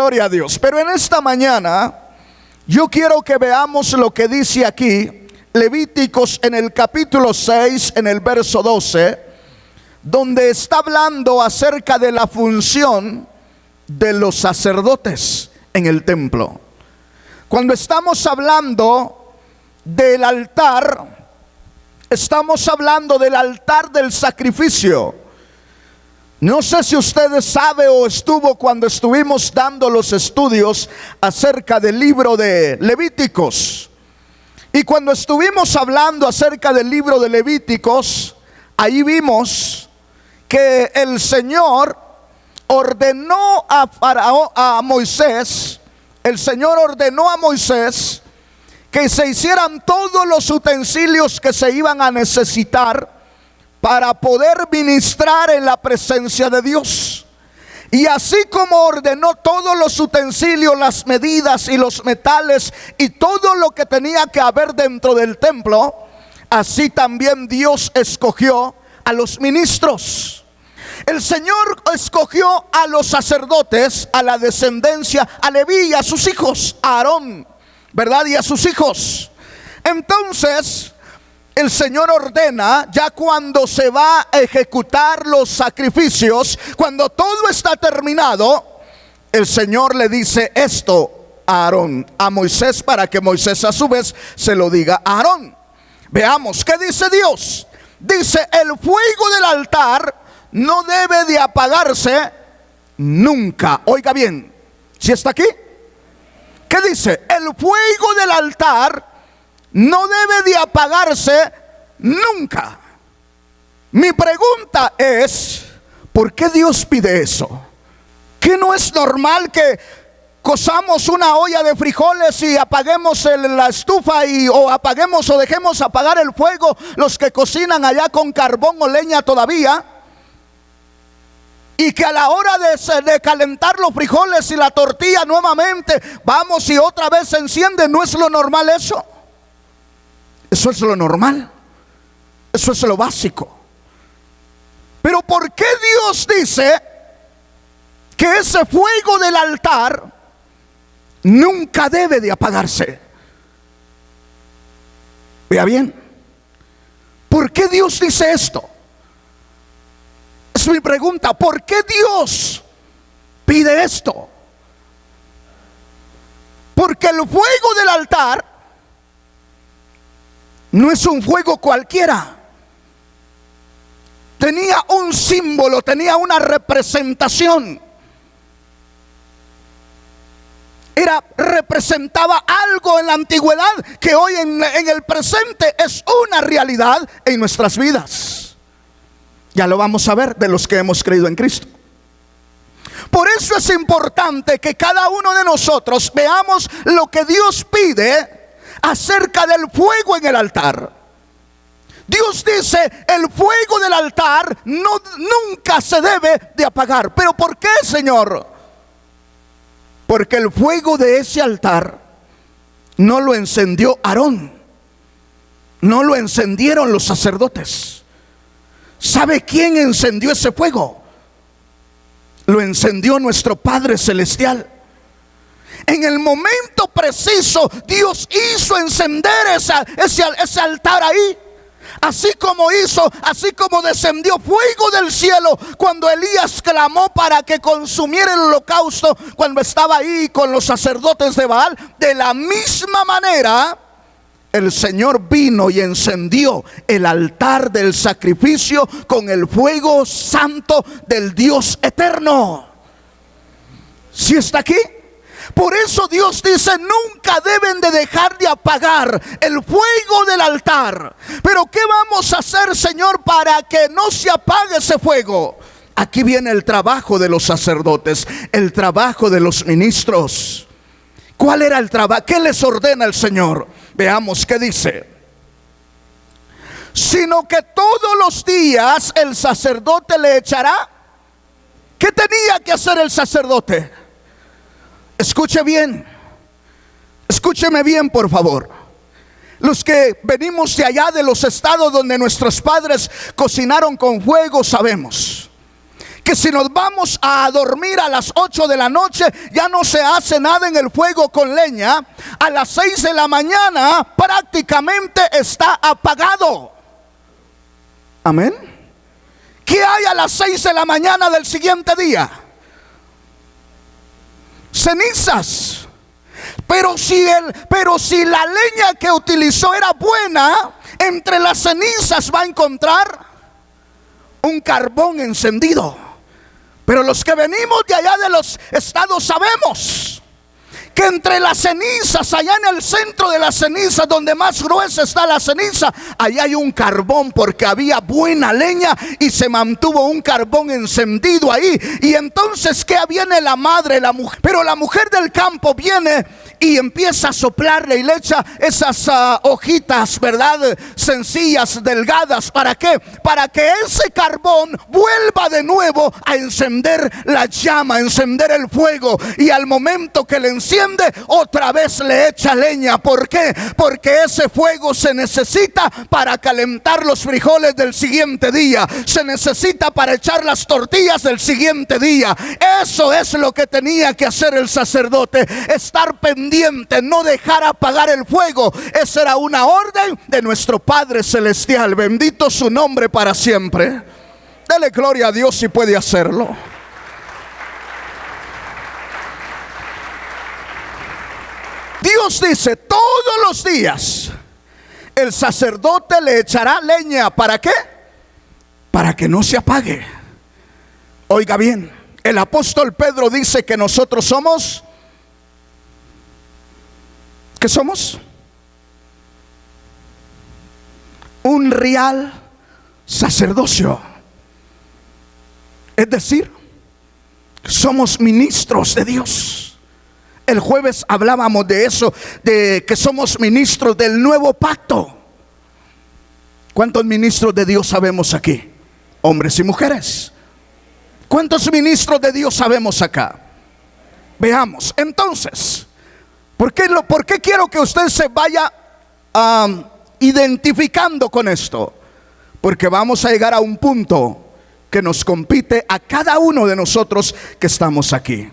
Gloria a Dios. Pero en esta mañana yo quiero que veamos lo que dice aquí Levíticos en el capítulo 6, en el verso 12, donde está hablando acerca de la función de los sacerdotes en el templo. Cuando estamos hablando del altar, estamos hablando del altar del sacrificio. No sé si ustedes saben o estuvo cuando estuvimos dando los estudios acerca del libro de Levíticos. Y cuando estuvimos hablando acerca del libro de Levíticos, ahí vimos que el Señor ordenó a Moisés, el Señor ordenó a Moisés que se hicieran todos los utensilios que se iban a necesitar para poder ministrar en la presencia de Dios. Y así como ordenó todos los utensilios, las medidas y los metales y todo lo que tenía que haber dentro del templo, así también Dios escogió a los ministros. El Señor escogió a los sacerdotes, a la descendencia, a Leví y a sus hijos, a Aarón, ¿verdad? Y a sus hijos. Entonces el Señor ordena, ya cuando se va a ejecutar los sacrificios, cuando todo está terminado, el Señor le dice esto a Aarón, a Moisés, para que Moisés a su vez se lo diga a Aarón. Veamos, ¿qué dice Dios? Dice, el fuego del altar no debe de apagarse nunca. Oiga bien, ¿sí está aquí? ¿Qué dice? El fuego del altar no debe de apagarse nunca. Mi pregunta es, ¿por qué Dios pide eso? ¿Que no es normal que cosamos una olla de frijoles y apaguemos la estufa o apaguemos o dejemos apagar el fuego los que cocinan allá con carbón o leña todavía? Y que a la hora de calentar los frijoles y la tortilla nuevamente, vamos y otra vez se enciende. ¿No es lo normal eso? Eso es lo normal. Eso es lo básico. Pero ¿por qué Dios dice que ese fuego del altar nunca debe de apagarse? Vea bien, ¿por qué Dios dice esto? Es mi pregunta. ¿Por qué Dios pide esto? Porque el fuego del altar no es un fuego cualquiera. Tenía un símbolo, tenía una representación. Representaba algo en la antigüedad que hoy en el presente es una realidad en nuestras vidas. Ya lo vamos a ver de los que hemos creído en Cristo. Por eso es importante que cada uno de nosotros veamos lo que Dios pide acerca del fuego en el altar. Dios dice, el fuego del altar nunca se debe de apagar. ¿Pero por qué, Señor? Porque el fuego de ese altar no lo encendió Aarón, no lo encendieron los sacerdotes. ¿Sabe quién encendió ese fuego? Lo encendió nuestro Padre Celestial. En el momento preciso Dios hizo encender ese altar ahí. Así como descendió fuego del cielo cuando Elías clamó para que consumiera el holocausto, cuando estaba ahí con los sacerdotes de Baal. De la misma manera el Señor vino y encendió el altar del sacrificio con el fuego santo del Dios eterno. ¿Sí está aquí? Por eso Dios dice, nunca deben de dejar de apagar el fuego del altar. Pero ¿qué vamos a hacer, Señor, para que no se apague ese fuego? Aquí viene el trabajo de los sacerdotes, el trabajo de los ministros. ¿Cuál era el trabajo? ¿Qué les ordena el Señor? Veamos qué dice. Sino que todos los días el sacerdote le echará. ¿Qué tenía que hacer el sacerdote? Escuche bien, escúcheme bien, por favor. Los que venimos de allá de los estados donde nuestros padres cocinaron con fuego, sabemos que si nos vamos a dormir a las 8 de la noche, ya no se hace nada en el fuego con leña. A las 6 de la mañana prácticamente está apagado. Amén. ¿Qué hay a las 6 de la mañana del siguiente día? Cenizas. Pero si la leña que utilizó era buena, entre las cenizas va a encontrar un carbón encendido. Pero los que venimos de allá de los estados sabemos que entre las cenizas, allá en el centro de las cenizas, donde más gruesa está la ceniza, allá hay un carbón, porque había buena leña y se mantuvo un carbón encendido ahí. Y entonces, ¿qué viene la madre, la mujer? Pero la mujer del campo viene y empieza a soplarle y le echa esas hojitas, ¿verdad? Sencillas, delgadas. ¿Para qué? Para que ese carbón vuelva de nuevo a encender la llama, a encender el fuego. Y al momento que le enciende, otra vez le echa leña. ¿Por qué? Porque ese fuego se necesita para calentar los frijoles del siguiente día. Se necesita para echar las tortillas del siguiente día. Eso es lo que tenía que hacer el sacerdote. Estar pendiente, no dejar apagar el fuego. Esa era una orden de nuestro Padre Celestial. Bendito su nombre para siempre. Dele gloria a Dios si puede hacerlo. Dios dice, todos los días el sacerdote le echará leña. ¿Para qué? Para que no se apague. Oiga bien, el apóstol Pedro dice que nosotros somos, ¿qué somos? Un real sacerdocio. Es decir, somos ministros de Dios. El jueves hablábamos de eso, de que somos ministros del nuevo pacto. ¿Cuántos ministros de Dios sabemos aquí? Hombres y mujeres. ¿Cuántos ministros de Dios sabemos acá? Veamos, entonces, ¿por qué quiero que usted se vaya identificando con esto? Porque vamos a llegar a un punto que nos compite a cada uno de nosotros que estamos aquí.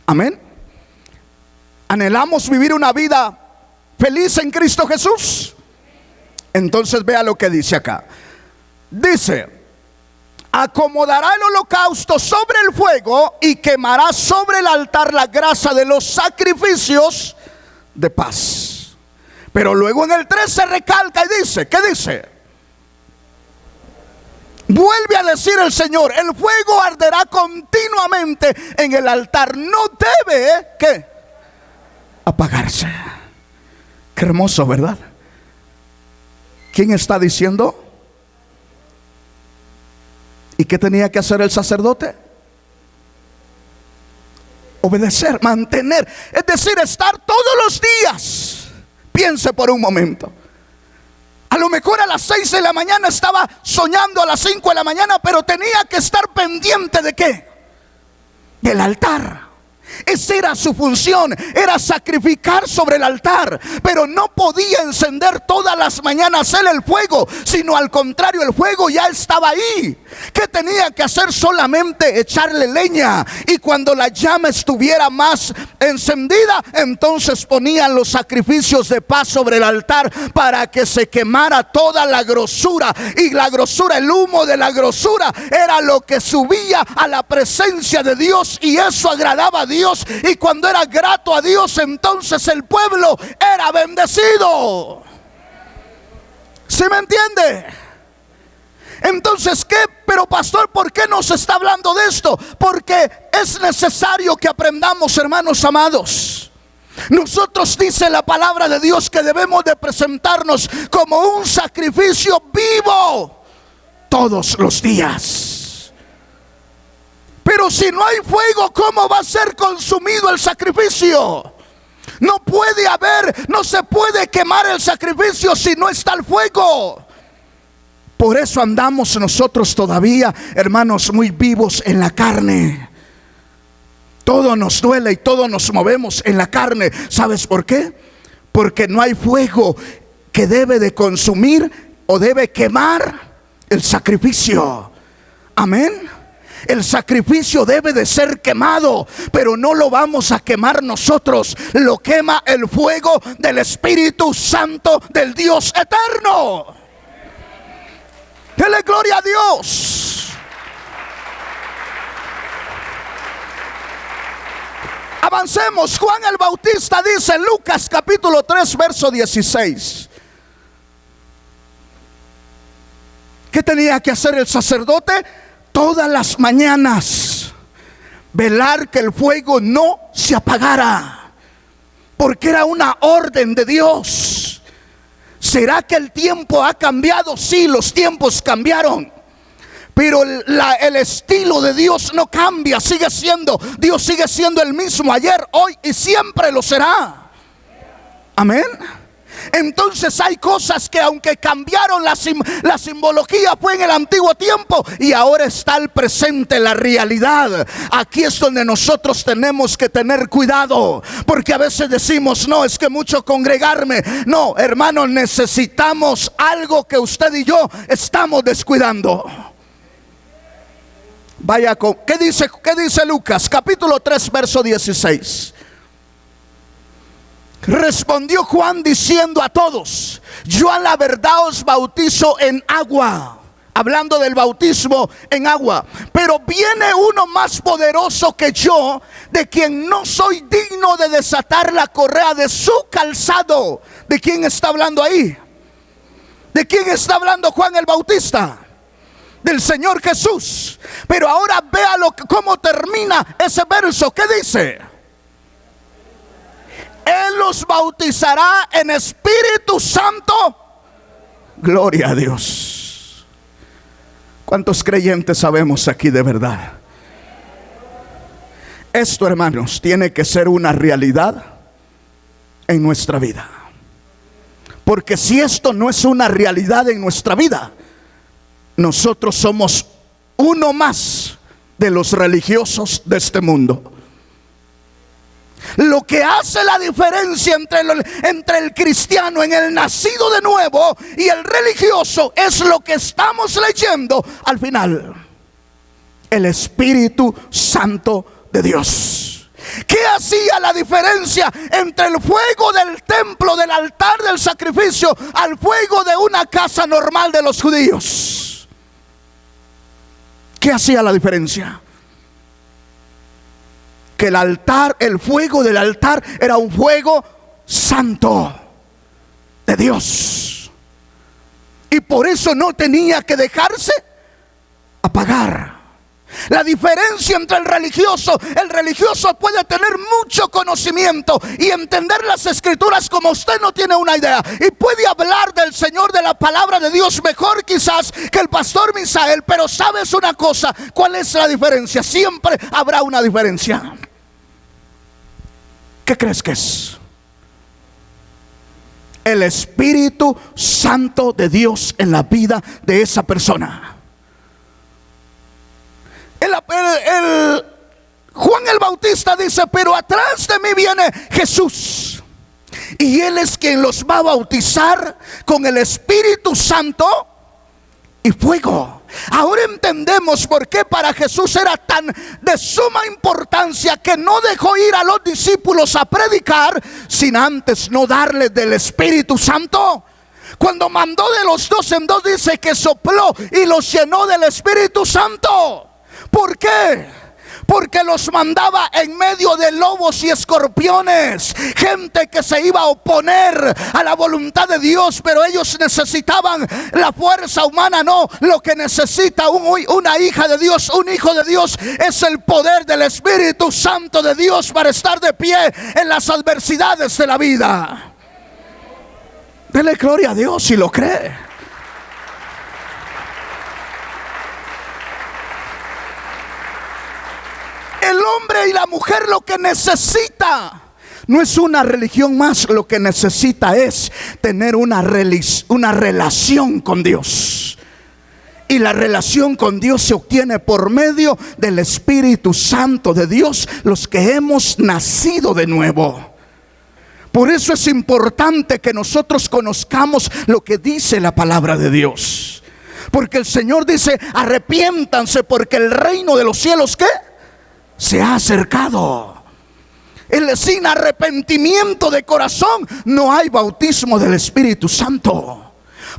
Amén. ¿Anhelamos vivir una vida feliz en Cristo Jesús? Entonces vea lo que dice acá. Dice, acomodará el holocausto sobre el fuego y quemará sobre el altar la grasa de los sacrificios de paz. Pero luego en el 3 se recalca y dice, ¿qué dice? Vuelve a decir el Señor, el fuego arderá continuamente en el altar. No debe, ¿qué? Apagarse. Qué hermoso, ¿verdad? ¿Quién está diciendo? ¿Y qué tenía que hacer el sacerdote? Obedecer, mantener, es decir, estar todos los días. Piense por un momento. A lo mejor a las 6 de la mañana estaba soñando a las 5 de la mañana, pero tenía que estar pendiente ¿de qué? Del altar. Esa era su función, era sacrificar sobre el altar. Pero no podía encender todas las mañanas él el fuego, sino al contrario, el fuego ya estaba ahí. ¿Qué tenía que hacer? Solamente echarle leña. Y cuando la llama estuviera más encendida, entonces ponían los sacrificios de paz sobre el altar para que se quemara toda la grosura. Y la grosura, el humo de la grosura, era lo que subía a la presencia de Dios, y eso agradaba a Dios. Y cuando era grato a Dios, entonces el pueblo era bendecido. ¿Sí me entiende? Entonces, ¿qué? Pero pastor, ¿por qué nos está hablando de esto? Porque es necesario que aprendamos, hermanos amados. Nosotros, dice la palabra de Dios, que debemos de presentarnos como un sacrificio vivo todos los días. Pero si no hay fuego, ¿cómo va a ser consumido el sacrificio? No puede haber, no se puede quemar el sacrificio si no está el fuego. Por eso andamos nosotros todavía, hermanos, muy vivos en la carne. Todo nos duele y todo nos movemos en la carne. ¿Sabes por qué? Porque no hay fuego que debe de consumir o debe quemar el sacrificio. Amén. El sacrificio debe de ser quemado, pero no lo vamos a quemar nosotros. Lo quema el fuego del Espíritu Santo del Dios eterno. Dele gloria a Dios. Avancemos. Juan el Bautista dice en Lucas capítulo 3 verso 16. ¿Qué tenía que hacer el sacerdote? Todas las mañanas velar que el fuego no se apagara, porque era una orden de Dios. ¿Será que el tiempo ha cambiado? Sí, los tiempos cambiaron, pero el estilo de Dios no cambia. Dios sigue siendo el mismo ayer, hoy y siempre lo será. Amén. Entonces hay cosas que aunque cambiaron, la simbología fue en el antiguo tiempo y ahora está el presente, la realidad. Aquí es donde nosotros tenemos que tener cuidado, porque a veces decimos, no, es que mucho congregarme. No, hermanos, necesitamos algo que usted y yo estamos descuidando. Vaya con, ¿qué dice Lucas capítulo 3 verso 16? Respondió Juan diciendo a todos: yo a la verdad os bautizo en agua, hablando del bautismo en agua, pero viene uno más poderoso que yo, de quien no soy digno de desatar la correa de su calzado. ¿De quién está hablando ahí? ¿De quién está hablando Juan el Bautista? Del Señor Jesús. Pero ahora vea cómo termina ese verso. ¿Qué dice? Él los bautizará en Espíritu Santo. Gloria a Dios. ¿Cuántos creyentes sabemos aquí de verdad? Esto, hermanos, tiene que ser una realidad en nuestra vida. Porque si esto no es una realidad en nuestra vida, nosotros somos uno más de los religiosos de este mundo. Lo que hace la diferencia entre el cristiano, en el nacido de nuevo, y el religioso es lo que estamos leyendo al final: el Espíritu Santo de Dios. ¿Qué hacía la diferencia entre el fuego del templo, del altar del sacrificio, al fuego de una casa normal de los judíos? ¿Qué hacía la diferencia? Que el altar, el fuego del altar era un fuego santo de Dios, y por eso no tenía que dejarse apagar. La diferencia entre el religioso puede tener mucho conocimiento y entender las escrituras como usted no tiene una idea, y puede hablar del Señor, de la palabra de Dios mejor quizás que el pastor Misael. Pero ¿sabes una cosa? ¿Cuál es la diferencia? Siempre habrá una diferencia. ¿Qué crees que es? El Espíritu Santo de Dios en la vida de esa persona. Juan el Bautista dice: pero atrás de mí viene Jesús, y Él es quien los va a bautizar con el Espíritu Santo y fuego. Ahora entendemos por qué para Jesús era tan de suma importancia que no dejó ir a los discípulos a predicar sin antes no darles del Espíritu Santo. Cuando mandó de los dos en dos, dice que sopló y los llenó del Espíritu Santo. ¿Por qué? Porque los mandaba en medio de lobos y escorpiones, gente que se iba a oponer a la voluntad de Dios, pero ellos necesitaban la fuerza humana. No, lo que necesita una hija de Dios, un hijo de Dios, es el poder del Espíritu Santo de Dios para estar de pie en las adversidades de la vida. Dele gloria a Dios si lo cree. El hombre y la mujer lo que necesita no es una religión más, lo que necesita es tener una relación con Dios. Y la relación con Dios se obtiene por medio del Espíritu Santo de Dios, los que hemos nacido de nuevo. Por eso es importante que nosotros conozcamos lo que dice la palabra de Dios. Porque el Señor dice: arrepiéntanse porque el reino de los cielos, ¿qué? Se ha acercado. Sin arrepentimiento de corazón no hay bautismo del Espíritu Santo.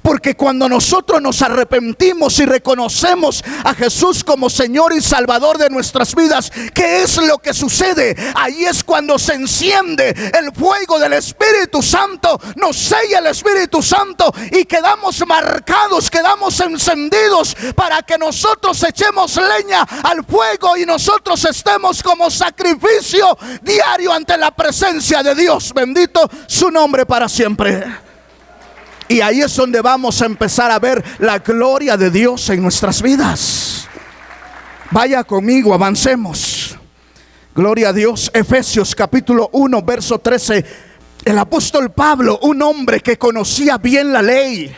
Porque cuando nosotros nos arrepentimos y reconocemos a Jesús como Señor y Salvador de nuestras vidas, ¿qué es lo que sucede? Ahí es cuando se enciende el fuego del Espíritu Santo, nos sella el Espíritu Santo y quedamos marcados, quedamos encendidos para que nosotros echemos leña al fuego y nosotros estemos como sacrificio diario ante la presencia de Dios. Bendito su nombre para siempre. Y ahí es donde vamos a empezar a ver la gloria de Dios en nuestras vidas. Vaya conmigo, avancemos. Gloria a Dios. Efesios capítulo 1, verso 13. El apóstol Pablo, un hombre que conocía bien la ley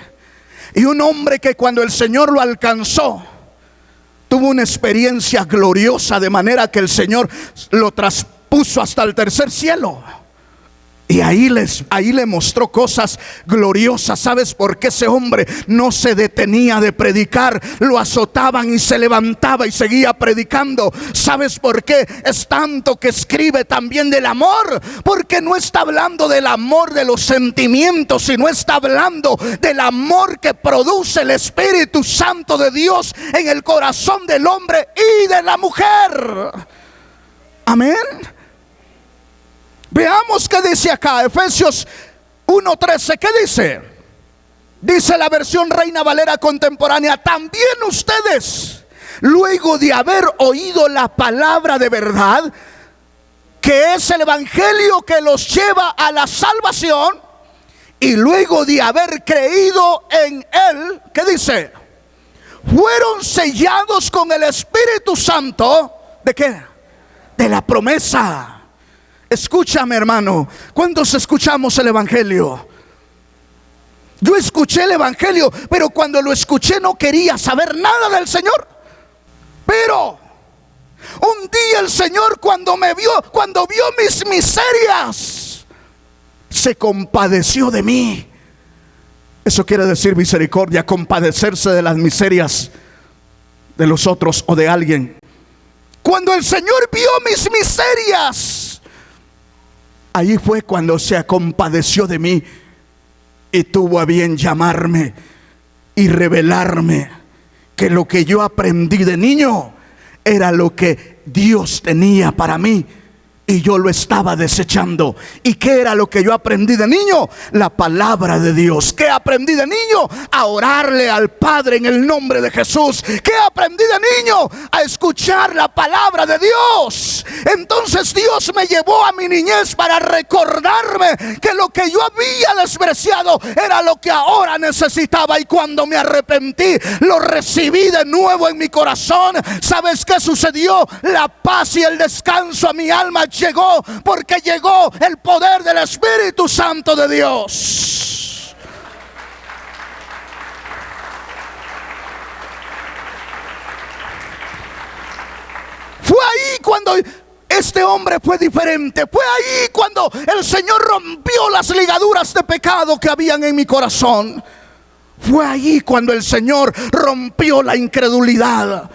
y un hombre que cuando el Señor lo alcanzó, tuvo una experiencia gloriosa, de manera que el Señor lo traspuso hasta el tercer cielo. Y ahí le mostró cosas gloriosas. ¿Sabes por qué ese hombre no se detenía de predicar? Lo azotaban y se levantaba y seguía predicando. ¿Sabes por qué? Es tanto que escribe también del amor. Porque no está hablando del amor de los sentimientos, sino está hablando del amor que produce el Espíritu Santo de Dios en el corazón del hombre y de la mujer. Amén. Veamos qué dice acá, Efesios 1:13. ¿Qué dice? Dice la versión Reina Valera contemporánea: también ustedes, luego de haber oído la palabra de verdad, que es el evangelio que los lleva a la salvación, y luego de haber creído en él, ¿qué dice? Fueron sellados con el Espíritu Santo. ¿De qué? De la promesa. Escúchame, hermano, ¿cuántos escuchamos el evangelio? Yo escuché el evangelio, pero cuando lo escuché no quería saber nada del Señor. Pero un día el Señor, cuando vio mis miserias, se compadeció de mí. Eso quiere decir misericordia, compadecerse de las miserias de los otros o de alguien. Cuando el Señor vio mis miserias, ahí fue cuando se compadeció de mí y tuvo a bien llamarme y revelarme que lo que yo aprendí de niño era lo que Dios tenía para mí, y yo lo estaba desechando. ¿Y qué era lo que yo aprendí de niño? La palabra de Dios. ¿Qué aprendí de niño? A orarle al Padre en el nombre de Jesús. ¿Qué aprendí de niño? A escuchar la palabra de Dios. Entonces Dios me llevó a mi niñez para recordarme que lo que yo había despreciado era lo que ahora necesitaba. Y cuando me arrepentí, lo recibí de nuevo en mi corazón. ¿Sabes qué sucedió? La paz y el descanso a mi alma llegó, porque llegó el poder del Espíritu Santo de Dios. Fue ahí cuando este hombre fue diferente. Fue ahí cuando el Señor rompió las ligaduras de pecado que habían en mi corazón. Fue ahí cuando el Señor rompió la incredulidad.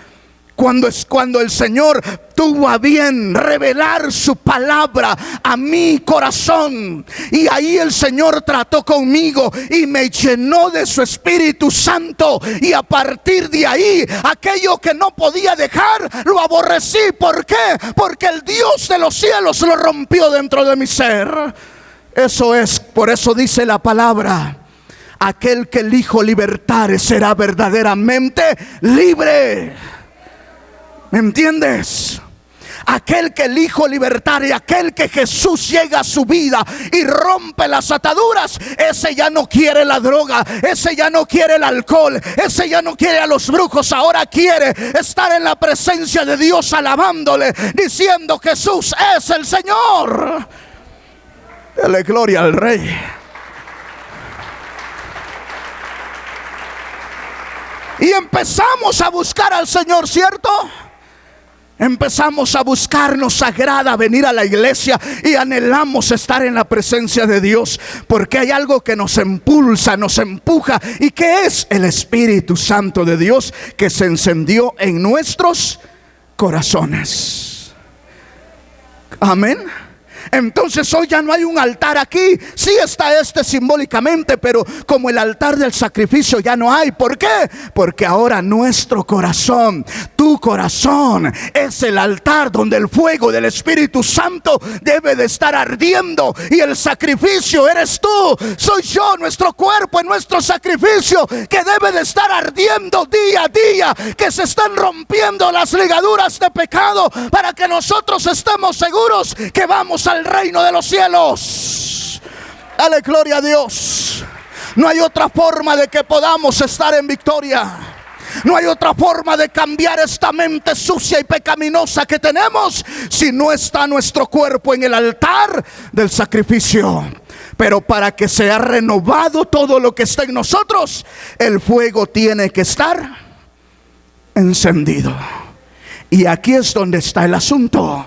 Cuando el Señor tuvo a bien revelar su palabra a mi corazón. Y ahí el Señor trató conmigo y me llenó de su Espíritu Santo. Y a partir de ahí, aquello que no podía dejar, lo aborrecí. ¿Por qué? Porque el Dios de los cielos lo rompió dentro de mi ser. Eso es, por eso dice la palabra: aquel que el Hijo libertare será verdaderamente libre. ¿Me entiendes? Aquel que el Hijo libertare, aquel que Jesús llega a su vida y rompe las ataduras, ese ya no quiere la droga, ese ya no quiere el alcohol, ese ya no quiere a los brujos. Ahora quiere estar en la presencia de Dios, alabándole, diciendo: Jesús es el Señor. Dale gloria al Rey. Y empezamos a buscar al Señor, ¿cierto? Empezamos a buscar, nos agrada venir a la iglesia y anhelamos estar en la presencia de Dios, porque hay algo que nos impulsa, nos empuja, y que es el Espíritu Santo de Dios que se encendió en nuestros corazones. Amén. Entonces hoy ya no hay un altar aquí. Sí está simbólicamente, pero como el altar del sacrificio ya no hay. ¿Por qué? Porque ahora nuestro corazón, tu corazón, es el altar donde el fuego del Espíritu Santo debe de estar ardiendo. Y el sacrificio eres tú, soy yo, nuestro cuerpo es nuestro sacrificio, que debe de estar ardiendo día a día, que se están rompiendo las ligaduras de pecado, para que nosotros estemos seguros que vamos al reino de los cielos. Dale gloria a Dios. No hay otra forma de que podamos estar en victoria. No hay otra forma de cambiar esta mente sucia y pecaminosa que tenemos, si no está nuestro cuerpo en el altar del sacrificio. Pero para que sea renovado todo lo que está en nosotros, el fuego tiene que estar encendido. Y aquí es donde está el asunto.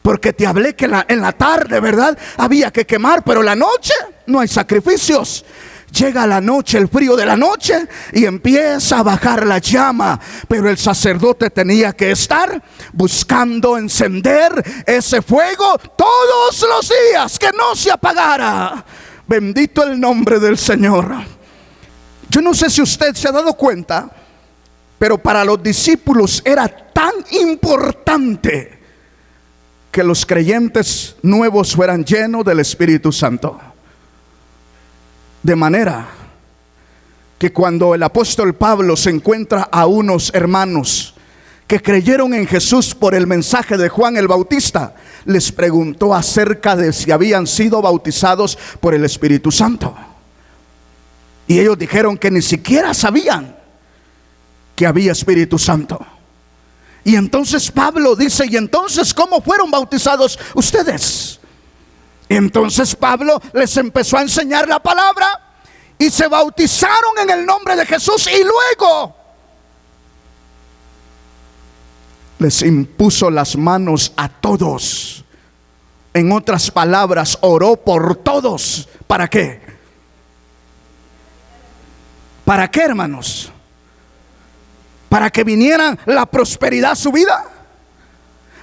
Porque te hablé que en la tarde, ¿verdad?, había que quemar, pero la noche no hay sacrificios. Llega la noche, el frío de la noche, y empieza a bajar la llama. Pero el sacerdote tenía que estar buscando encender ese fuego todos los días, que no se apagara. Bendito el nombre del Señor. Yo no sé si usted se ha dado cuenta, pero para los discípulos era tan importante que los creyentes nuevos fueran llenos del Espíritu Santo. De manera que cuando el apóstol Pablo se encuentra a unos hermanos que creyeron en Jesús por el mensaje de Juan el Bautista, les preguntó acerca de si habían sido bautizados por el Espíritu Santo. Y ellos dijeron que ni siquiera sabían que había Espíritu Santo. Y entonces Pablo dice: ¿y entonces cómo fueron bautizados ustedes? Entonces Pablo les empezó a enseñar la palabra, y se bautizaron en el nombre de Jesús, y luego les impuso las manos a todos. En otras palabras, oró por todos. ¿Para qué? ¿Para qué, hermanos? Para que viniera la prosperidad a su vida,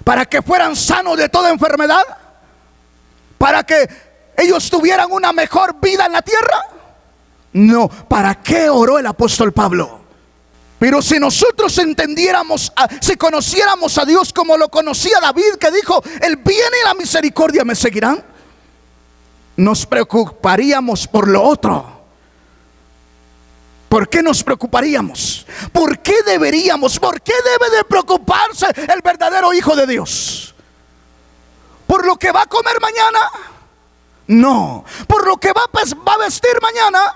para que fueran sanos de toda enfermedad, para que ellos tuvieran una mejor vida en la tierra. No, ¿para qué oró el apóstol Pablo? Pero si nosotros entendiéramos, si conociéramos a Dios como lo conocía David, que dijo: el bien y la misericordia me seguirán, nos preocuparíamos por lo otro. ¿Por qué nos preocuparíamos? ¿Por qué deberíamos? ¿Por qué debe de preocuparse el verdadero hijo de Dios? ¿Por lo que va a comer mañana? No. ¿Por lo que va a vestir mañana?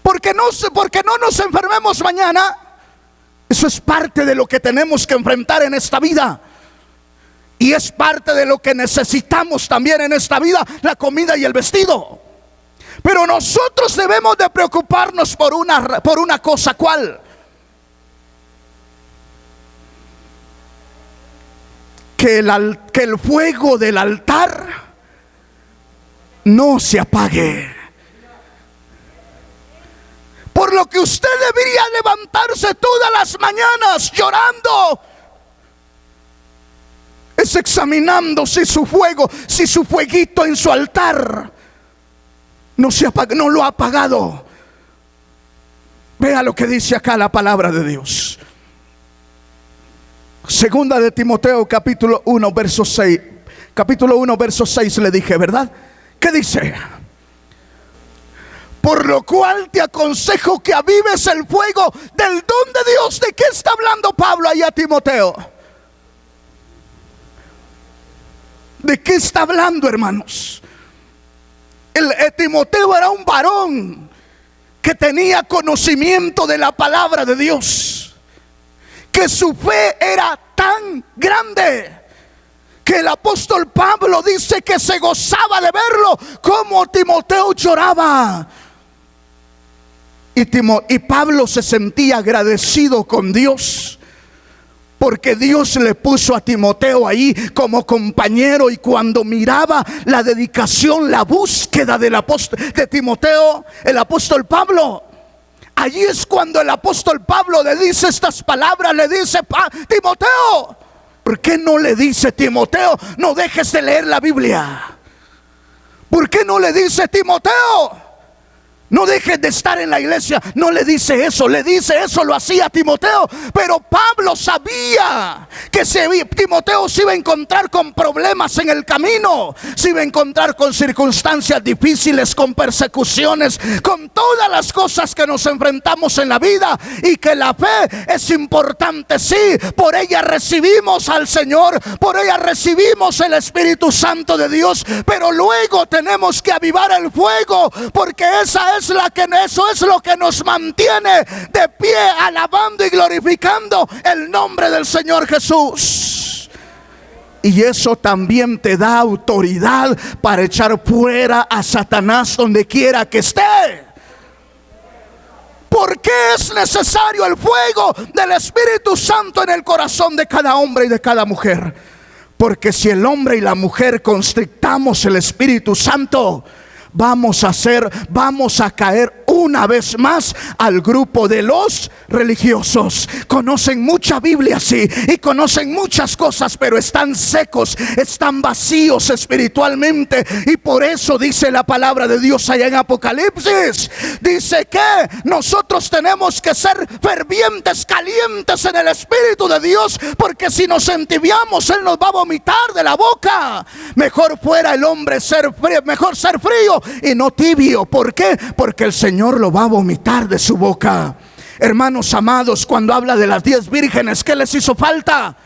Porque no nos enfermemos mañana. Eso es parte de lo que tenemos que enfrentar en esta vida. Y es parte de lo que necesitamos también en esta vida: la comida y el vestido. Pero nosotros debemos de preocuparnos por una cosa. ¿Cuál? Que el fuego del altar no se apague. Por lo que usted debería levantarse todas las mañanas llorando, es examinando si su fueguito en su altar no lo ha apagado. Vea lo que dice acá la palabra de Dios. Segunda de Timoteo capítulo 1 verso 6. Capítulo 1 verso 6 le dije, ¿verdad? ¿Qué dice? Por lo cual te aconsejo que avives el fuego del don de Dios. ¿De qué está hablando Pablo ahí a Timoteo? ¿De qué está hablando, hermanos? Timoteo era un varón que tenía conocimiento de la palabra de Dios, que su fe era tan grande que el apóstol Pablo dice que se gozaba de verlo como Timoteo lloraba. Y Pablo se sentía agradecido con Dios Porque Dios le puso a Timoteo ahí como compañero, y cuando miraba la dedicación, la búsqueda de Timoteo, el apóstol Pablo, allí es cuando el apóstol Pablo le dice estas palabras, le dice: Timoteo, ¿por qué no le dice: Timoteo, no dejes de leer la Biblia? ¿Por qué no le dice: Timoteo, no dejes de estar en la iglesia? No le dice eso, le dice eso, lo hacía Timoteo. Pero Pablo sabía que Timoteo se iba a encontrar con problemas en el camino, se iba a encontrar con circunstancias difíciles, con persecuciones, con todas las cosas que nos enfrentamos en la vida, y que la fe es importante, sí. Por ella recibimos al Señor, por ella recibimos el Espíritu Santo de Dios, pero luego tenemos que avivar el fuego, porque eso es lo que nos mantiene de pie, alabando y glorificando el nombre del Señor Jesús. Y eso también te da autoridad para echar fuera a Satanás donde quiera que esté. ¿Por qué es necesario el fuego del Espíritu Santo en el corazón de cada hombre y de cada mujer? Porque si el hombre y la mujer constrictamos el Espíritu Santo, vamos a caer una vez más al grupo de los religiosos. Conocen mucha Biblia, sí, y conocen muchas cosas, pero están secos, están vacíos espiritualmente. Y por eso dice la palabra de Dios allá en Apocalipsis, dice que nosotros tenemos que ser fervientes, calientes en el Espíritu de Dios, porque si nos entibiamos, Él nos va a vomitar de la boca. Mejor fuera el hombre mejor ser frío y no tibio. ¿Por qué? Porque el Señor lo va a vomitar de su boca. Hermanos amados, cuando habla de las 10 vírgenes, ¿qué les hizo falta?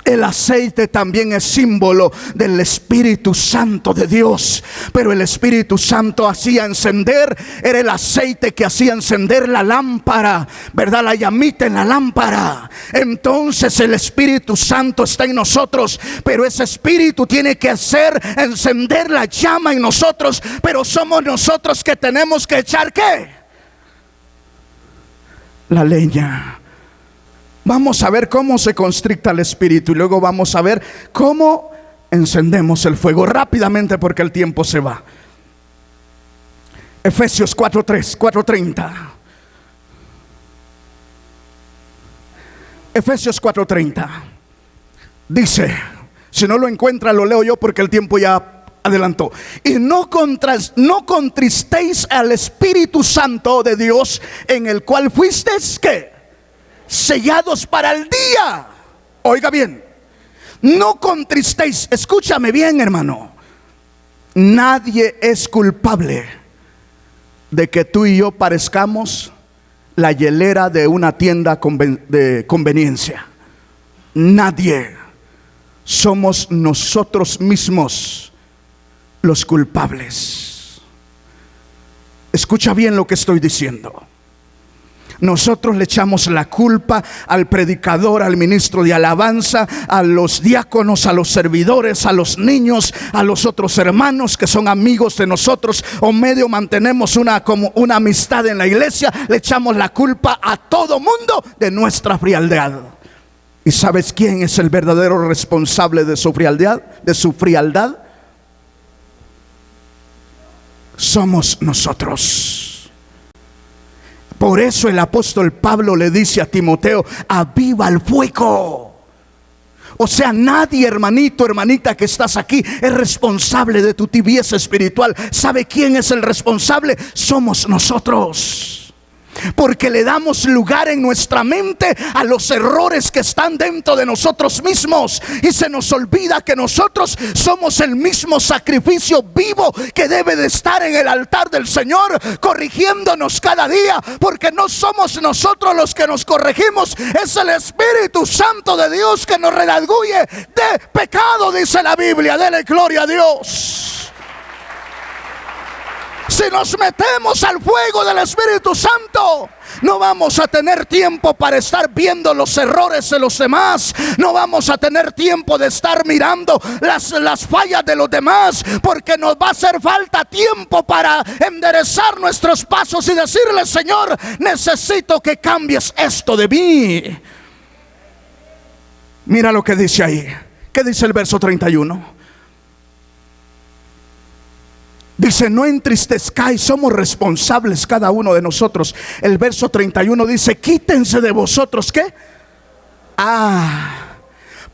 El aceite también es símbolo del Espíritu Santo de Dios. Pero el Espíritu Santo hacía encender, era el aceite que hacía encender la lámpara, ¿verdad? La llamita en la lámpara. Entonces el Espíritu Santo está en nosotros, pero ese Espíritu tiene que hacer encender la llama en nosotros. Pero somos nosotros que tenemos que echar ¿qué? La leña. Vamos a ver cómo se constricta el Espíritu, y luego vamos a ver cómo encendemos el fuego rápidamente, porque el tiempo se va. Efesios 4:30. Efesios 4:30 dice, si no lo encuentra lo leo yo porque el tiempo ya adelantó. Y no contristéis al Espíritu Santo de Dios, en el cual fuisteis ¿qué? Sellados para el día. Oiga bien, no contristéis. Escúchame bien, hermano. Nadie es culpable de que tú y yo parezcamos la hielera de una tienda de conveniencia. Nadie. Somos nosotros mismos los culpables. Escucha bien lo que estoy diciendo. Nosotros le echamos la culpa al predicador, al ministro de alabanza, a los diáconos, a los servidores, a los niños, a los otros hermanos que son amigos de nosotros, o medio mantenemos una amistad en la iglesia. Le echamos la culpa a todo mundo de nuestra frialdad. ¿Y sabes quién es el verdadero responsable de su frialdad? Somos nosotros. Por eso el apóstol Pablo le dice a Timoteo: aviva el fuego. O sea, nadie, hermanito, hermanita que estás aquí, es responsable de tu tibieza espiritual. ¿Sabe quién es el responsable? Somos nosotros. Porque le damos lugar en nuestra mente a los errores que están dentro de nosotros mismos, y se nos olvida que nosotros somos el mismo sacrificio vivo que debe de estar en el altar del Señor, corrigiéndonos cada día. Porque no somos nosotros los que nos corregimos, es el Espíritu Santo de Dios que nos redarguye de pecado, dice la Biblia. Dele gloria a Dios. Si nos metemos al fuego del Espíritu Santo, no vamos a tener tiempo para estar viendo los errores de los demás. No vamos a tener tiempo de estar mirando las fallas de los demás, porque nos va a hacer falta tiempo para enderezar nuestros pasos y decirle: Señor, necesito que cambies esto de mí. Mira lo que dice ahí. ¿Qué dice el verso 31? Dice: no entristezcáis, somos responsables cada uno de nosotros. El verso 31 dice: quítense de vosotros, ¿qué?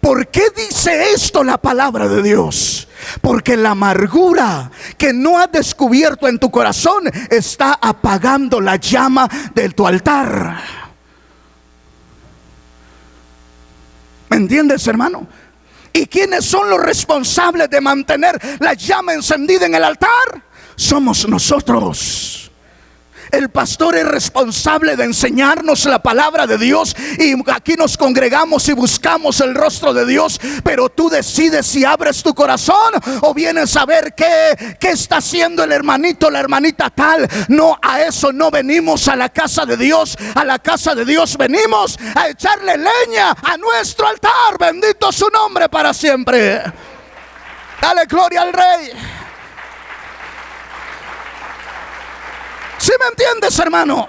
¿Por qué dice esto la palabra de Dios? Porque la amargura que no has descubierto en tu corazón está apagando la llama de tu altar. ¿Me entiendes, hermano? ¿Y quiénes son los responsables de mantener la llama encendida en el altar? Somos nosotros. El pastor es responsable de enseñarnos la palabra de Dios, y aquí nos congregamos y buscamos el rostro de Dios. Pero tú decides si abres tu corazón o vienes a ver qué está haciendo el hermanito, la hermanita tal. No, a eso no venimos a la casa de Dios. A la casa de Dios venimos a echarle leña a nuestro altar. Bendito su nombre para siempre. Dale gloria al Rey. ¿Sí me entiendes, hermano?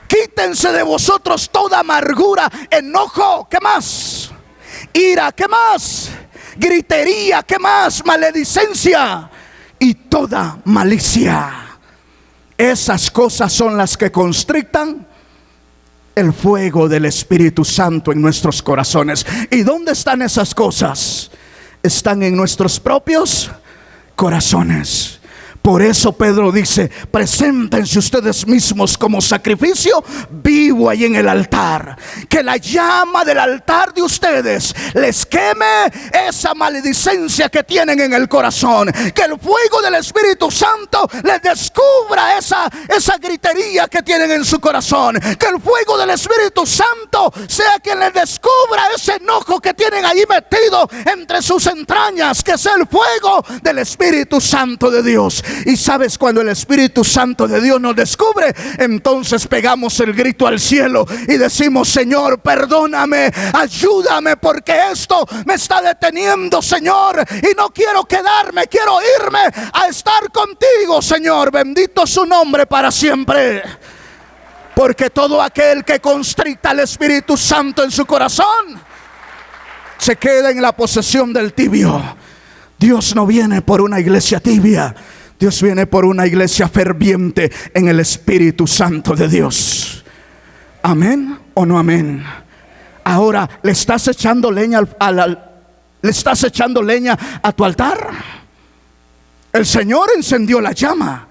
Quítense de vosotros toda amargura, enojo, ¿qué más? Ira, ¿qué más? Gritería, ¿qué más? Maledicencia y toda malicia. Esas cosas son las que constrictan el fuego del Espíritu Santo en nuestros corazones. ¿Y dónde están esas cosas? Están en nuestros propios corazones. Por eso Pedro dice: preséntense ustedes mismos como sacrificio vivo ahí en el altar. Que la llama del altar de ustedes les queme esa maledicencia que tienen en el corazón. Que el fuego del Espíritu Santo les descubra esa gritería que tienen en su corazón. Que el fuego del Espíritu Santo sea quien les descubra ese enojo que tienen ahí metido entre sus entrañas. Que sea el fuego del Espíritu Santo de Dios. Y sabes, cuando el Espíritu Santo de Dios nos descubre, entonces pegamos el grito al cielo y decimos: Señor, perdóname, ayúdame, porque esto me está deteniendo, Señor, y no quiero quedarme, quiero irme a estar contigo, Señor. Bendito su nombre para siempre. Porque todo aquel que constricta al Espíritu Santo en su corazón se queda en la posesión del tibio. Dios no viene por una iglesia tibia. Dios viene por una iglesia ferviente en el Espíritu Santo de Dios. ¿Amén o no amén? Ahora, ¿le estás echando leña ¿le estás echando leña a tu altar? El Señor encendió la llama,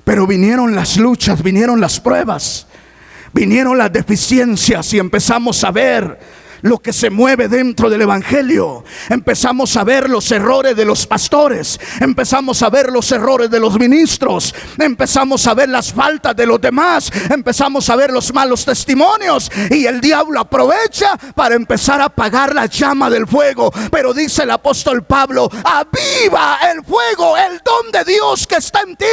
pero vinieron las luchas, vinieron las pruebas, vinieron las deficiencias, y empezamos a ver lo que se mueve dentro del evangelio. Empezamos a ver los errores de los pastores, empezamos a ver los errores de los ministros, empezamos a ver las faltas de los demás, empezamos a ver los malos testimonios, y el diablo aprovecha para empezar a apagar la llama del fuego. Pero dice el apóstol Pablo: aviva el fuego, el don de Dios que está en ti,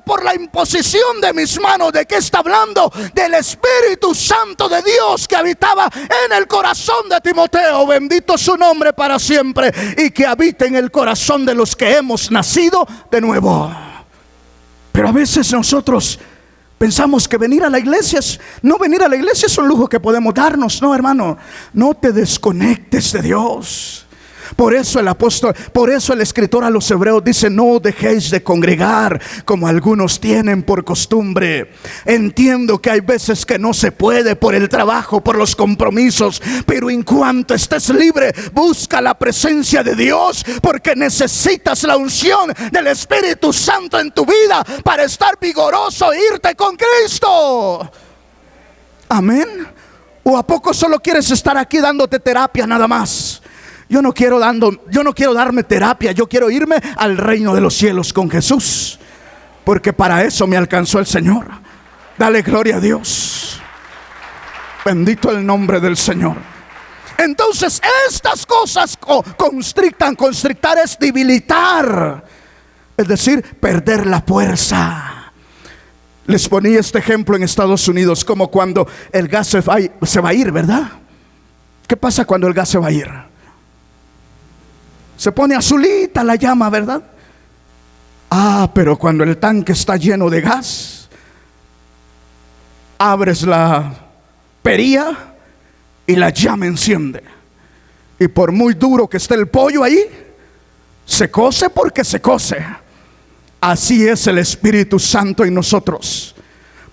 por la imposición de mis manos. ¿De qué está hablando? Del Espíritu Santo de Dios que habitaba en el corazón de Timoteo. Bendito su nombre para siempre. Y que habite en el corazón de los que hemos nacido de nuevo. Pero a veces nosotros pensamos que venir a la iglesia es un lujo que podemos darnos. No, hermano, no te desconectes de Dios. Por eso el escritor a los hebreos dice: no dejéis de congregar como algunos tienen por costumbre. Entiendo que hay veces que no se puede por el trabajo, por los compromisos, pero en cuanto estés libre, busca la presencia de Dios, porque necesitas la unción del Espíritu Santo en tu vida para estar vigoroso e irte con Cristo. Amén. ¿O a poco solo quieres estar aquí dándote terapia nada más? Yo no quiero darme terapia. Yo quiero irme al reino de los cielos con Jesús, porque para eso me alcanzó el Señor. Dale gloria a Dios. Bendito el nombre del Señor. Entonces estas cosas constrictar es debilitar, es decir, perder la fuerza. Les ponía este ejemplo en Estados Unidos, como cuando el gas se va a ir, ¿verdad? ¿Qué pasa cuando el gas se va a ir? Se pone azulita la llama, ¿verdad? Pero cuando el tanque está lleno de gas, abres la perilla y la llama enciende. Y por muy duro que esté el pollo ahí, se cose porque se cose. Así es el Espíritu Santo en nosotros.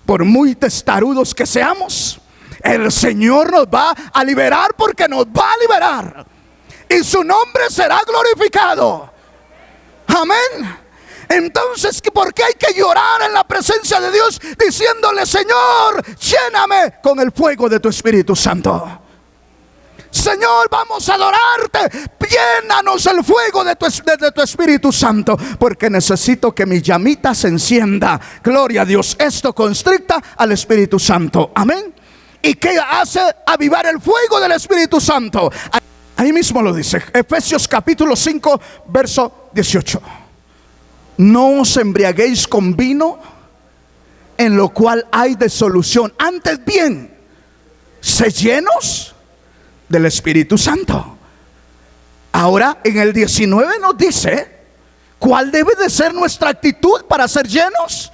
Por muy testarudos que seamos, el Señor nos va a liberar, porque nos va a liberar. Y su nombre será glorificado. Amén. Entonces, ¿por qué hay que llorar en la presencia de Dios diciéndole: Señor, lléname con el fuego de tu Espíritu Santo? Señor, vamos a adorarte, llénanos el fuego de tu Espíritu Santo, porque necesito que mi llamita se encienda. Gloria a Dios. Esto constricta al Espíritu Santo. Amén. ¿Y qué hace avivar el fuego del Espíritu Santo? Ahí mismo lo dice, Efesios capítulo 5, verso 18. No os embriaguéis con vino, en lo cual hay disolución. Antes bien, sed llenos del Espíritu Santo. Ahora en el 19 nos dice cuál debe de ser nuestra actitud para ser llenos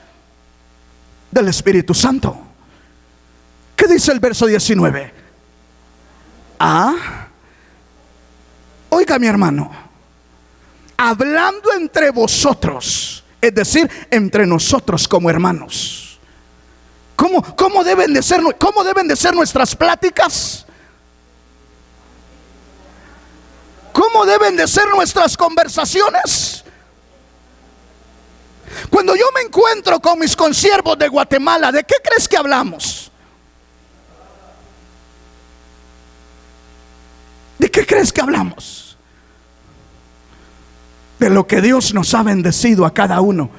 del Espíritu Santo. ¿Qué dice el verso 19? Oiga, mi hermano, hablando entre vosotros, es decir, entre nosotros como hermanos. ¿Cómo deben de ser nuestras pláticas? ¿Cómo deben de ser nuestras conversaciones? Cuando yo me encuentro con mis consiervos de Guatemala, ¿de qué crees que hablamos? ¿De qué crees que hablamos? De lo que Dios nos ha bendecido a cada uno.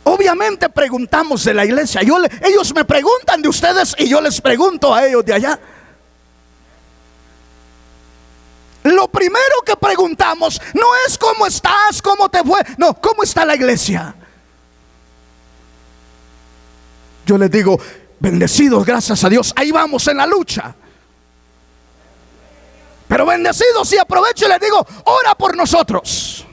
Obviamente preguntamos de la iglesia. Ellos me preguntan de ustedes y yo les pregunto a ellos de allá. Lo primero que preguntamos no es cómo estás, cómo te fue. No, ¿cómo está la iglesia? Yo les digo: bendecidos, gracias a Dios, ahí vamos en la lucha. Pero bendecidos, y aprovecho y les digo: ora por nosotros.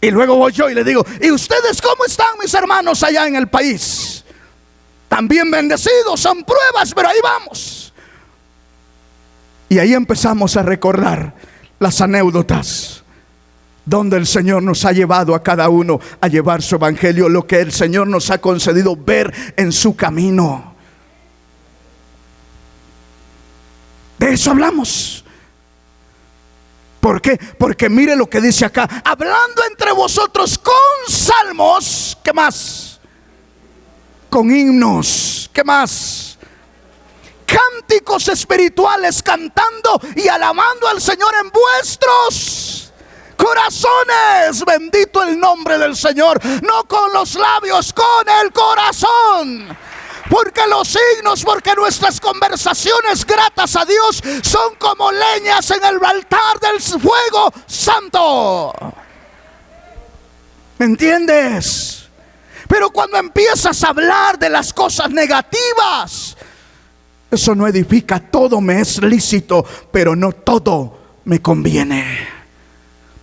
Y luego voy yo y les digo: ¿y ustedes cómo están, mis hermanos, allá en el país? También bendecidos, son pruebas, pero ahí vamos. Y ahí empezamos a recordar las anécdotas donde el Señor nos ha llevado a cada uno a llevar su evangelio, lo que el Señor nos ha concedido ver en su camino. De eso hablamos. ¿Por qué? Porque mire lo que dice acá: hablando entre vosotros con salmos, ¿qué más? Con himnos, ¿qué más? Cánticos espirituales, cantando y alabando al Señor en vuestros corazones. Bendito el nombre del Señor. No con los labios, con el corazón. Porque los signos, porque nuestras conversaciones gratas a Dios son como leñas en el altar del fuego santo. ¿Me entiendes? Pero cuando empiezas a hablar de las cosas negativas, eso no edifica. Todo me es lícito, pero no todo me conviene.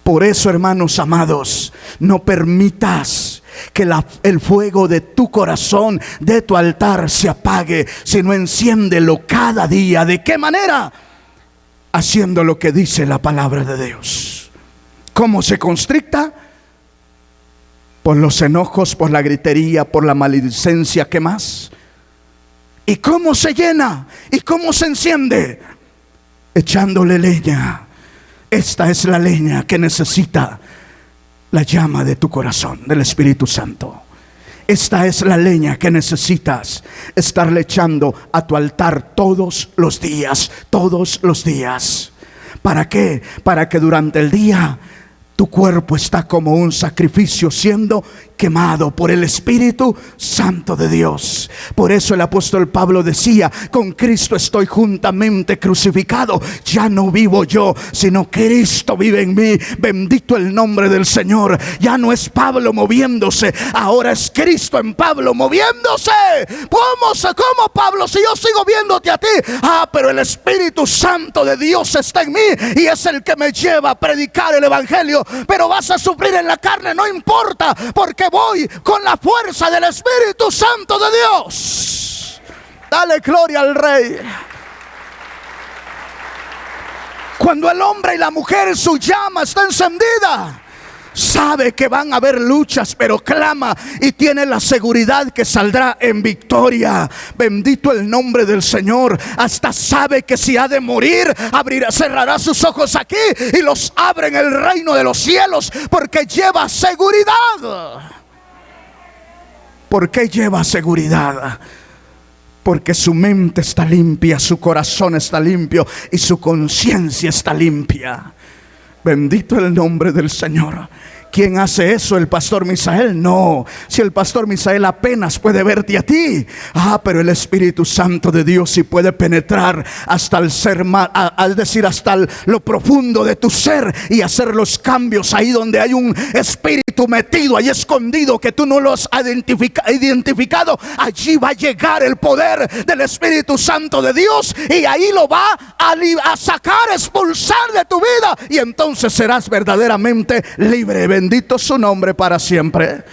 Por eso, hermanos amados, no permitas que el fuego de tu corazón, de tu altar, se apague, sino enciéndelo cada día. ¿De qué manera? Haciendo lo que dice la palabra de Dios. ¿Cómo se constricta? Por los enojos, por la gritería, por la maledicencia. ¿Qué más? ¿Y cómo se llena? ¿Y cómo se enciende? Echándole leña. Esta es la leña que necesita la llama de tu corazón, del Espíritu Santo. Esta es la leña que necesitas estarle echando a tu altar todos los días. Todos los días. ¿Para qué? Para que durante el día tu cuerpo está como un sacrificio siendo quemado por el Espíritu Santo de Dios. Por eso el apóstol Pablo decía: con Cristo estoy juntamente crucificado. Ya no vivo yo, sino Cristo vive en mí. Bendito el nombre del Señor. Ya no es Pablo moviéndose, ahora es Cristo en Pablo moviéndose. ¿Cómo, Pablo? Si yo sigo viéndote a ti. Pero el Espíritu Santo de Dios está en mí y es el que me lleva a predicar el evangelio. Pero vas a sufrir en la carne, no importa, porque voy con la fuerza del Espíritu Santo de Dios. Dale gloria al Rey. Cuando el hombre y la mujer, su llama está encendida, sabe que van a haber luchas, pero clama y tiene la seguridad que saldrá en victoria. Bendito el nombre del Señor. Hasta sabe que si ha de morir, cerrará sus ojos aquí y los abre en el reino de los cielos, porque lleva seguridad. ¿Por qué lleva seguridad? Porque su mente está limpia, su corazón está limpio y su conciencia está limpia. Bendito el nombre del Señor. ¿Quién hace eso? ¿El pastor Misael? No. Si el pastor Misael apenas puede verte a ti. Pero el Espíritu Santo de Dios sí puede penetrar hasta el ser, es decir, hasta lo profundo de tu ser y hacer los cambios ahí donde hay un espíritu metido, ahí escondido, que tú no lo has identificado. Allí va a llegar el poder del Espíritu Santo de Dios y ahí lo va a sacar, expulsar de tu vida, y entonces serás verdaderamente libre. Bendito su nombre para siempre.